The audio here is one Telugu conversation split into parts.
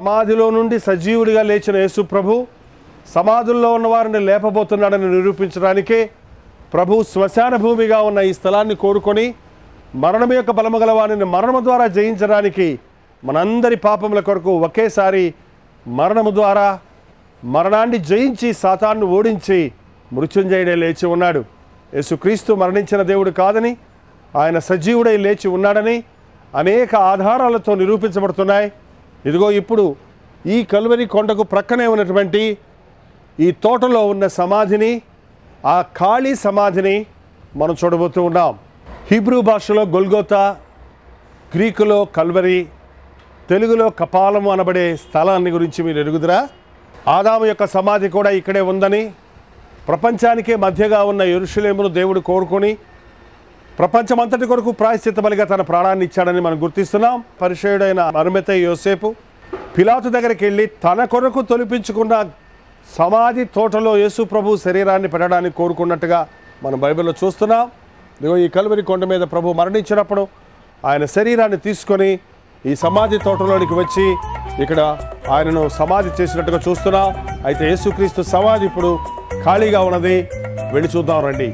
సమాధిలో నుండి సజీవుడిగా లేచిన యేసు ప్రభు సమాధుల్లో ఉన్న వారిని లేపబోతున్నాడని నిరూపించడానికే ప్రభు శ్మశాన భూమిగా ఉన్న ఈ స్థలాన్ని కోరుకొని మరణం యొక్క బలము గల వారిని మరణము ద్వారా జయించడానికి మనందరి పాపముల కొరకు ఒకేసారి మరణము ద్వారా మరణాన్ని జయించి సాతాన్ని ఓడించి మృత్యుంజయుడే లేచి ఉన్నాడు. యేసుక్రీస్తు మరణించిన దేవుడు కాదని, ఆయన సజీవుడై లేచి ఉన్నాడని అనేక ఆధారాలతో నిరూపించబడుతున్నాయి. ఇదిగో ఇప్పుడు ఈ కల్వరి కొండకు ప్రక్కనే ఉన్నటువంటి ఈ తోటలో ఉన్న సమాధిని, ఆ ఖాళీ సమాధిని మనం చూడబోతూ ఉన్నాం. హీబ్రూ భాషలో గొల్గోతా, గ్రీకులో కల్వరి, తెలుగులో కపాలము అనబడే స్థలాన్ని గురించి మీరు ఎరుగుదురా? ఆదాము యొక్క సమాధి కూడా ఇక్కడే ఉందని, ప్రపంచానికే మధ్యగా ఉన్న యెరూషలేమును దేవుడు కోరుకొని ప్రపంచమంతటి కొరకు ప్రాయశ్చిత్త బలిగా తన ప్రాణాన్ని ఇచ్చాడని మనం గుర్తిస్తున్నాం. పరిచయుడైన అరిమతయి యోసేపు పిలాతు దగ్గరికి వెళ్ళి తన కొరకు తొలిపించుకున్న సమాధి తోటలో యేసు ప్రభు శరీరాన్ని పెట్టడానికి కోరుకున్నట్టుగా మనం బైబిల్లో చూస్తున్నాం. ఇదిగో ఈ కల్వరి కొండ మీద ప్రభు మరణించినప్పుడు ఆయన శరీరాన్ని తీసుకొని ఈ సమాధి తోటలోనికి వచ్చి ఇక్కడ ఆయనను సమాధి చేసినట్టుగా చూస్తున్నాం. అయితే యేసుక్రీస్తు సమాధి ఇప్పుడు ఖాళీగా ఉన్నది. వెళ్ళి చూద్దాం రండి.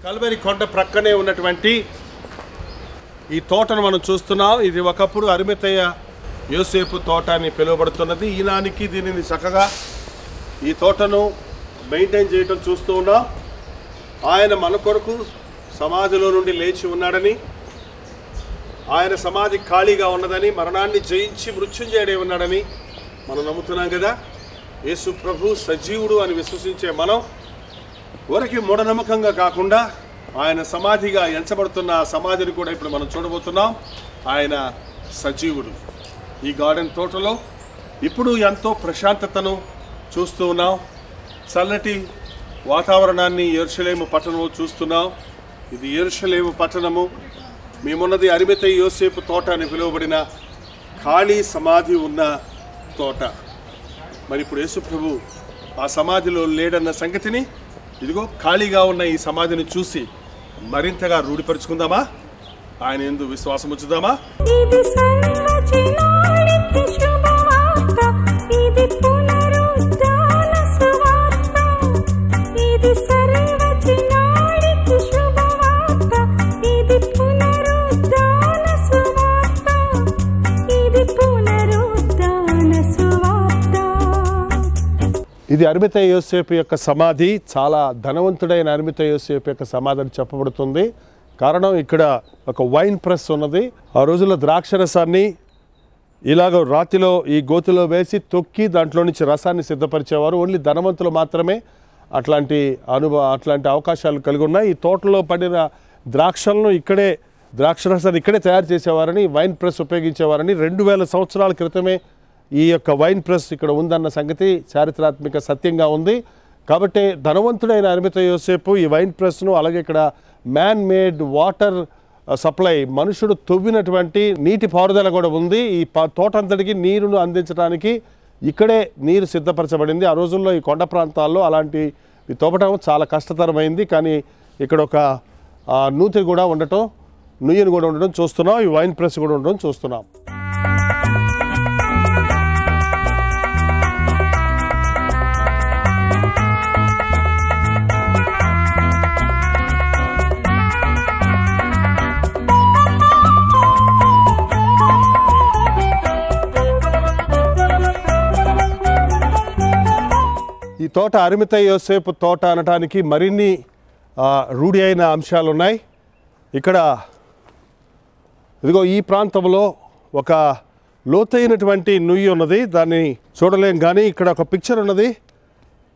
కల్వరి కొండ ప్రక్కనే ఉన్నటువంటి ఈ తోటను మనం చూస్తున్నాం. ఇది ఒకప్పుడు అరిమతయ్య యోసేపు తోట అని పిలువబడుతున్నది. ఈనానికి దీనిని చక్కగా ఈ తోటను మెయింటైన్ చేయటం చూస్తూ ఉన్నాం. ఆయన మన కొరకు సమాధిలో నుండి లేచి ఉన్నాడని, ఆయన సమాధి ఖాళీగా ఉన్నదని, మరణాన్ని జయించి మృత్యుంజయుడే ఉన్నాడని మనం నమ్ముతున్నాం కదా. యేసు ప్రభు సజీవుడు అని విశ్వసించే మనం ఊరికి మూఢనమ్మకంగా కాకుండా ఆయన సమాధిగా ఎంచబడుతున్న సమాధిని కూడా ఇప్పుడు మనం చూడబోతున్నాం. ఆయన సజీవుడు. ఈ గార్డెన్ తోటలో ఇప్పుడు ఎంతో ప్రశాంతతను చూస్తూ ఉన్నాం. చల్లటి వాతావరణాన్ని యెరూషలేము పట్టణంలో చూస్తున్నాం. ఇది యెరూషలేము పట్టణము. మేమున్నది అరిమతయి యోసేపు తోట అని పిలువబడిన ఖాళీ సమాధి ఉన్న తోట. మరి ఇప్పుడు యేసు ప్రభు ఆ సమాధిలో లేడన్న సంగతిని ఇదిగో ఖాళీగా ఉన్న ఈ సమాధిని చూసి మరింతగా రూఢిపరుచుకుందామా? ఆయన యందు విశ్వాసం ఉంచుదామా? ఇది అరిమతయి యోసేపు యొక్క సమాధి. చాలా ధనవంతుడైన అరిమతయి యోసేపు యొక్క సమాధి అని చెప్పబడుతుంది. కారణం ఇక్కడ ఒక వైన్ ప్రెస్ ఉన్నది. ఆ రోజుల్లో ద్రాక్షరసాన్ని ఇలాగ రాతిలో ఈ గోతిలో వేసి తొక్కి దాంట్లో నుంచి రసాన్ని సిద్ధపరిచేవారు. ఓన్లీ ధనవంతులు మాత్రమే అట్లాంటి అవకాశాలు కలిగి ఉన్నాయి. ఈ తోటలో పడిన ద్రాక్షలను ఇక్కడే, ద్రాక్షరసాన్ని ఇక్కడే తయారు చేసేవారని, వైన్ ప్రెస్ ఉపయోగించేవారని 2000 సంవత్సరాల క్రితమే ఈ యొక్క వైన్ ప్రెస్ ఇక్కడ ఉందన్న సంగతి చారిత్రాత్మక సత్యంగా ఉంది. కాబట్టి ధనవంతుడైన అరిమతయి యోసేపు ఈ వైన్ ప్రెస్ను, అలాగే ఇక్కడ మ్యాన్ మేడ్ వాటర్ సప్లై, మనుషుడు తవ్వినటువంటి నీటి పారుదల కూడా ఉంది. ఈ తోటంతటికి నీరును అందించడానికి ఇక్కడే నీరు సిద్ధపరచబడింది. ఆ రోజుల్లో ఈ కొండ ప్రాంతాల్లో అలాంటి తవ్వటం చాలా కష్టతరమైంది. కానీ ఇక్కడ ఒక నూతిని కూడా ఉండటం, నుయ్యను కూడా ఉండడం చూస్తున్నాం. ఈ వైన్ ప్రెస్ కూడా ఉండడం చూస్తున్నాం. ఈ తోట అరిమతయి యోసేపు తోట అనటానికి మరిన్ని రూఢి అయిన అంశాలు ఉన్నాయి. ఇక్కడ ఇదిగో ఈ ప్రాంతంలో ఒక లోతైనటువంటి నుయ్యి ఉన్నది. దాన్ని చూడలేం, కానీ ఇక్కడ ఒక పిక్చర్ ఉన్నది.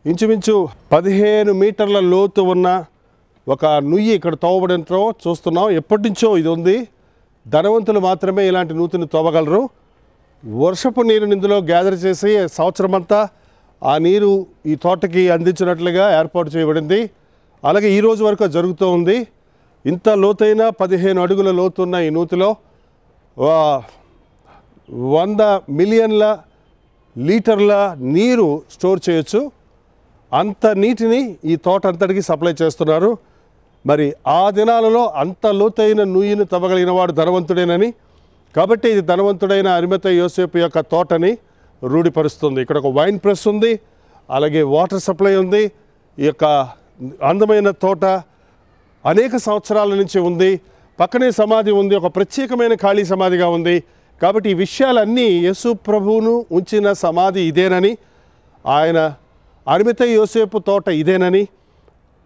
ఇంచుమించు 15 మీటర్ల లోతు ఉన్న ఒక నుయ్యి ఇక్కడ తవ్వబడంతో చూస్తున్నాం. ఎప్పటి నుంచో ఇది ఉంది. ధనవంతులు మాత్రమే ఇలాంటి నూతిని తవ్వగలరు. వర్షపు నీరుని ఇందులో గ్యాదర్ చేసి సంవత్సరం అంతా ఆ నీరు ఈ తోటకి అందించినట్లుగా ఏర్పాటు చేయబడింది. అలాగే ఈ రోజు వరకు జరుగుతూ ఉంది. ఇంత లోతైన 15 అడుగుల లోతున్న ఈ నూతిలో 100 మిలియన్ల లీటర్ల నీరు స్టోర్ చేయొచ్చు. అంత నీటిని ఈ తోట అంతటికి సప్లై చేస్తున్నారు. మరి ఆ దినాలలో అంత లోతైన నూయిని తవ్వగలిగిన వాడు ధనవంతుడేనని, కాబట్టి ఇది ధనవంతుడైన అరిమతయి యోసేపు యొక్క తోటని రూఢిపరుస్తుంది. ఇక్కడ ఒక వైన్ ప్రెస్ ఉంది, అలాగే వాటర్ సప్లై ఉంది. ఈ యొక్క అందమైన తోట అనేక సంవత్సరాల నుంచి ఉంది. పక్కనే సమాధి ఉంది, ఒక ప్రత్యేకమైన ఖాళీ సమాధిగా ఉంది. కాబట్టి ఈ విషయాలన్నీ యేసు ప్రభువును ఉంచిన సమాధి ఇదేనని, ఆయన అరిమతయి యోసేపు తోట ఇదేనని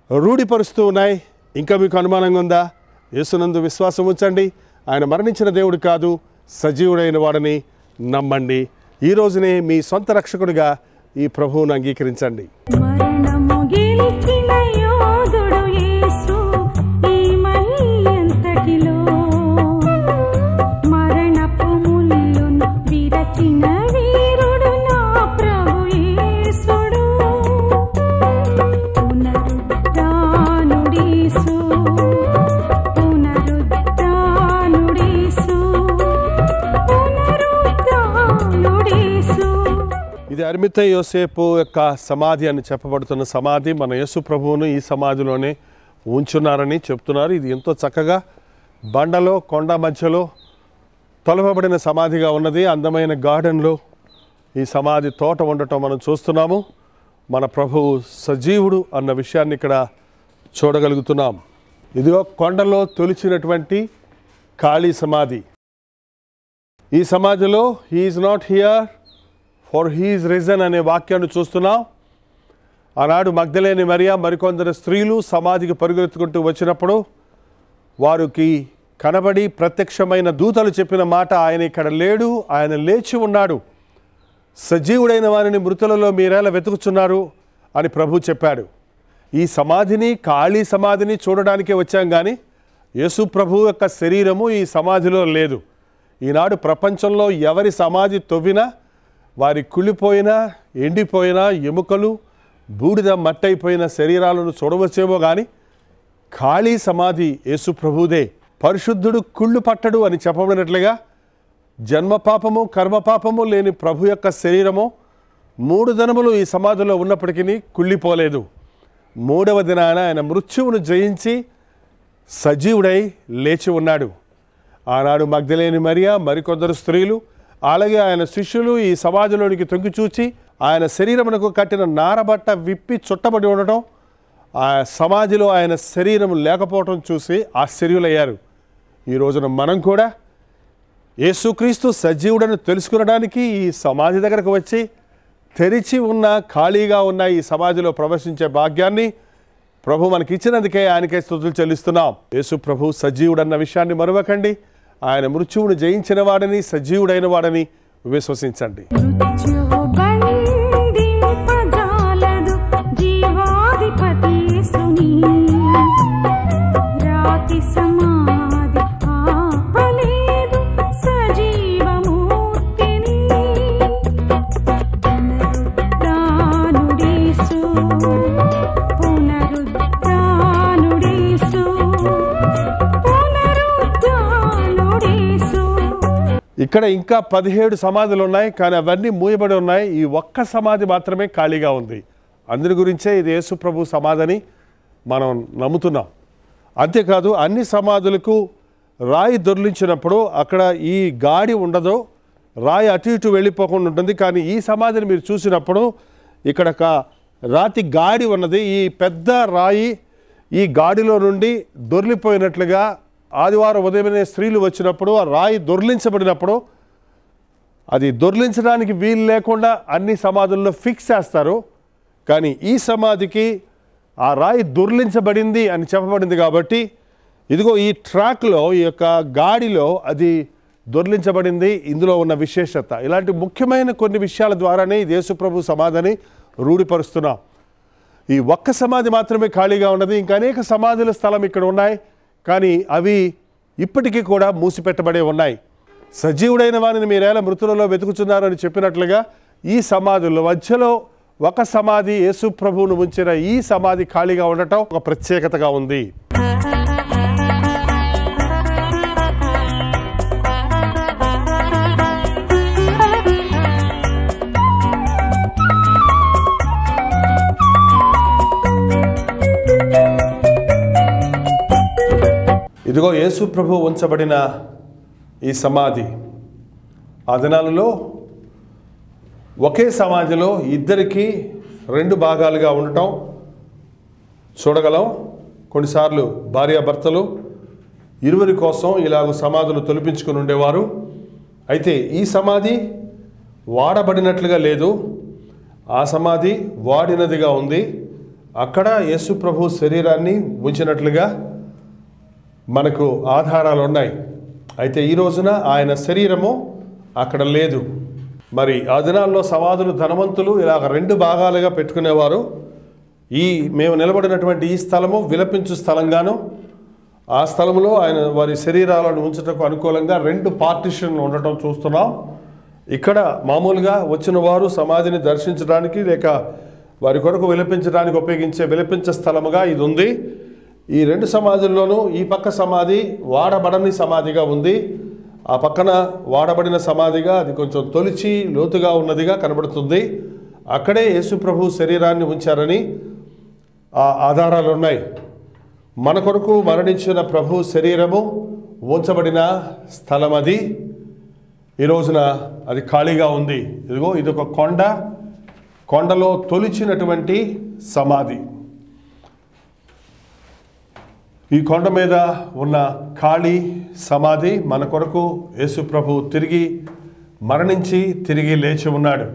రూఢిపరుస్తూ ఉన్నాయి. ఇంకా మీకు అనుమానంగా ఉందా? యేసునందు విశ్వాసం ఉంచండి. ఆయన మరణించిన దేవుడు కాదు, సజీవుడైన వాడని నమ్మండి. ఈ రోజునే మీ సొంత రక్షకుడిగా ఈ ప్రభువును అంగీకరించండి. ఇది అరిమతయి యోసేపు యొక్క సమాధి అని చెప్పబడుతున్న సమాధి. మన యేసు ప్రభువును ఈ సమాధిలోనే ఉంచున్నారని చెప్తున్నారు. ఇది ఎంతో చక్కగా బండలో కొండ మధ్యలో తొలపబడిన సమాధిగా ఉన్నది. అందమైన గార్డెన్లో ఈ సమాధి తోట ఉండటం మనం చూస్తున్నాము. మన ప్రభువు సజీవుడు అన్న విషయాన్ని ఇక్కడ చూడగలుగుతున్నాం. ఇదిగో కొండలో తొలిచినటువంటి ఖాళీ సమాధి. ఈ సమాధిలో he is not here for he is risen అనే వాక్యాన్ని చూస్తున్నాం. ఆనాడు మగ్దలేని మరియా మరికొందరు స్త్రీలు సమాధికి పరుగెత్తుకుంటూ వచ్చినప్పుడు వారికి కనబడి ప్రత్యక్షమైన దూతలు చెప్పిన మాట, ఆయన ఇక్కడ లేడు, ఆయన లేచి ఉన్నాడు, సజీవుడైన వారిని మృతులలో మీరేలా వెతుకుచున్నారు అని ప్రభు చెప్పాడు. ఈ సమాధిని, ఖాళీ సమాధిని చూడడానికే వచ్చాం కానీ యేసు ప్రభు యొక్క శరీరము ఈ సమాధిలో లేదు. ఈనాడు ప్రపంచంలో ఎవరి సమాధి తవ్వినా వారి కుళ్ళిపోయిన, ఎండిపోయిన ఎముకలు, బూడిద మట్టయిపోయిన శరీరాలను చూడవచ్చేమో కానీ ఖాళీ సమాధి యేసు ప్రభుదే. పరిశుద్ధుడు కుళ్ళు పట్టడు అని చెప్పబడినట్లుగా జన్మపాపము కర్మపాపము లేని ప్రభు యొక్క శరీరము 3 దినములు ఈ సమాధిలో ఉన్నప్పటికీ కుళ్ళిపోలేదు. 3వ దినాన ఆయన మృత్యువును జయించి సజీవుడై లేచి ఉన్నాడు. ఆనాడు మగ్దలేని మరియా మరికొందరు స్త్రీలు అలాగే ఆయన శిష్యులు ఈ సమాధిలోనికి తొంగి చూచి ఆయన శరీరమునకు కట్టిన నారబట్ట విప్పి చుట్టబడి ఉండటం, ఆ సమాధిలో ఆయన శరీరం లేకపోవటం చూసి ఆశ్చర్యులయ్యారు. ఈ రోజున మనం కూడా యేసుక్రీస్తు సజీవుడని తెలుసుకునడానికి ఈ సమాధి దగ్గరకు వచ్చి తెరిచి ఉన్న, ఖాళీగా ఉన్న ఈ సమాధిలో ప్రవేశించే భాగ్యాన్ని ప్రభు మనకి ఇచ్చినందుకే ఆయనకే స్తుతులు చెల్లిస్తున్నాం. యేసు ప్రభు సజీవుడన్న విషయాన్ని మరవకండి. ఆయన మృత్యువును జయించిన వాడని, సజీవుడైన వాడని విశ్వసించండి. ఇక్కడ ఇంకా 17 సమాధులు ఉన్నాయి, కానీ అవన్నీ మూయబడి ఉన్నాయి. ఈ ఒక్క సమాధి మాత్రమే ఖాళీగా ఉంది. అందరి గురించే ఇది యేసు ప్రభు సమాధిని మనం నమ్ముతున్నాం. అంతేకాదు అన్ని సమాధులకు రాయి దొర్లించినప్పుడు అక్కడ ఈ గాడి ఉండదు, రాయి అటు ఇటు వెళ్ళిపోకుండా ఉంటుంది. కానీ ఈ సమాధిని మీరు చూసినప్పుడు ఇక్కడ ఒక రాతి గాడి ఉన్నది. ఈ పెద్ద రాయి ఈ గాడిలో నుండి దొర్లిపోయినట్లుగా ఆదివారం ఉదయమే స్త్రీలు వచ్చినప్పుడు ఆ రాయి దొర్లించబడినప్పుడు అది దొర్లించడానికి వీలు లేకుండా అన్ని సమాధుల్లో ఫిక్స్ చేస్తారు. కానీ ఈ సమాధికి ఆ రాయి దొర్లించబడింది అని చెప్పబడింది కాబట్టి ఇదిగో ఈ ట్రాక్లో, ఈ యొక్క గాడిలో అది దొర్లించబడింది. ఇందులో ఉన్న విశేషత ఇలాంటి ముఖ్యమైన కొన్ని విషయాల ద్వారానే యేసు ప్రభు సమాధిని రూఢిపరుస్తున్నాం. ఈ ఒక్క సమాధి మాత్రమే ఖాళీగా ఉన్నది. ఇంకా అనేక సమాధుల స్థలం ఇక్కడ ఉన్నాయి, కానీ అవి ఇప్పటికీ కూడా మూసిపెట్టబడే ఉన్నాయి. సజీవుడైన వారిని మీరేలా మృతులలో వెతుకుతున్నారని చెప్పినట్లుగా ఈ సమాధుల మధ్యలో ఒక సమాధి యేసు ప్రభువును ఉంచిన ఈ సమాధి ఖాళీగా ఉండటం ఒక ప్రత్యేకతగా ఉంది. ఇదిగో యేసు ప్రభు ఉంచబడిన ఈ సమాధి ఆ దినాలలో ఒకే సమాధిలో ఇద్దరికి 2 భాగాలుగా ఉండటం చూడగలం. కొన్నిసార్లు భార్యాభర్తలు ఇరువురి కోసం ఇలాగ సమాధులు తొలిపించుకుని ఉండేవారు. అయితే ఈ సమాధి వాడబడినట్లుగా లేదు, ఆ సమాధి వాడినదిగా ఉంది. అక్కడ యేసు ప్రభు శరీరాన్ని ఉంచినట్లుగా మనకు ఆధారాలు ఉన్నాయి. అయితే ఈ రోజున ఆయన శరీరము అక్కడ లేదు. మరి ఆ దినాల్లో సమాధులు ధనవంతులు ఇలాగ 2 భాగాలుగా పెట్టుకునేవారు. మేము నిలబడినటువంటి ఈ స్థలము విలపించు స్థలంగాను, ఆ స్థలంలో ఆయన వారి శరీరాలను ఉంచటకు అనుకూలంగా 2 పార్టిషన్లు ఉండటం చూస్తున్నాం. ఇక్కడ మామూలుగా వచ్చిన వారు సమాధిని దర్శించడానికి లేక వారి కొరకు విలపించడానికి ఉపయోగించే విలపించే స్థలముగా ఇది ఉంది. ఈ 2 సమాధుల్లోనూ ఈ పక్క సమాధి వాడబడని సమాధిగా ఉంది, ఆ పక్కన వాడబడిన సమాధిగా అది కొంచెం తొలిచి లోతుగా ఉన్నదిగా కనబడుతుంది. అక్కడే యేసు ప్రభు శరీరాన్ని ఉంచారని ఆ ఆధారాలు ఉన్నాయి. మన కొరకు మరణించిన ప్రభు శరీరము ఉంచబడిన స్థలం అది. ఈ రోజున అది ఖాళీగా ఉంది. ఇదిగో ఇదొక కొండలో తొలిచినటువంటి సమాధి. ఈ కొండ మీద ఉన్న ఖాళీ సమాధి మన కొరకు యేసు ప్రభు తిరిగి మరణించి తిరిగి లేచి ఉన్నాడు.